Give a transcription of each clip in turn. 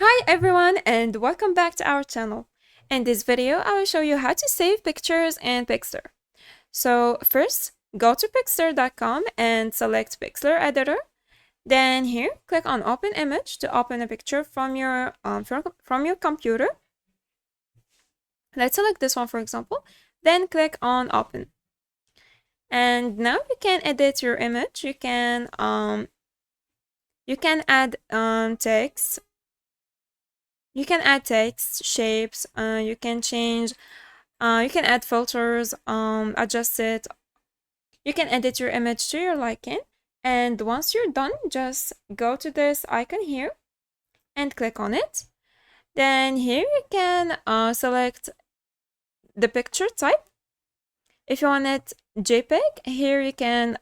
Hi everyone and welcome back to our channel. In this video, I will show you how to save pictures in Pixlr. So first, go to pixlr.com and select Pixlr Editor. Then here, click on Open Image to open a picture from your computer. Let's select this one for example. Then click on Open. And now you can edit your image. You can add text. You can add text, shapes, you can change, you can add filters, adjust it. You can edit your image to your liking. And once you're done, just go to this icon here and click on it. Then here you can select the picture type. If you want it JPEG, here you can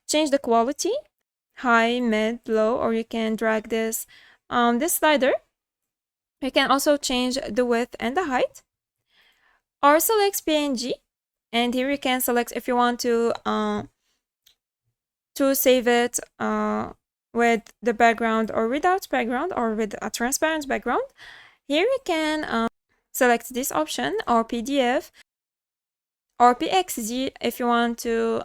change the quality, high, mid, low, or you can drag this slider. You can also change the width and the height, or select PNG, and here you can select if you want to save it with the background or without background or with a transparent background. Here you can select this option, or PDF or PXZ if you want to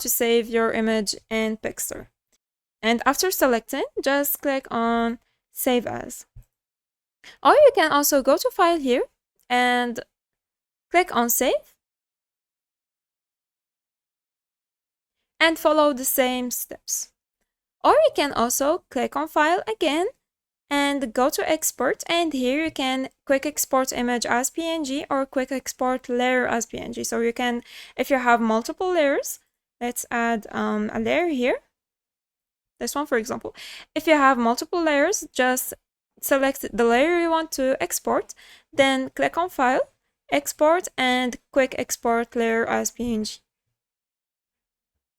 save your image in Pixlr. And after selecting, just click on Save As. Or you can also go to File here and click on Save. And follow the same steps. Or you can also click on File again and go to Export. And here you can quick export image as PNG or quick export layer as PNG. So you can, if you have multiple layers, let's add a layer here. This one, for example. If you have multiple layers, just select the layer you want to export, then click on File, Export, and quick export layer as PNG.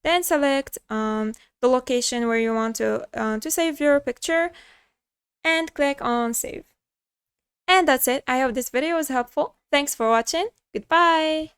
Then select the location where you want to save your picture and click on Save. And that's it. I hope this video was helpful. Thanks for watching. Goodbye.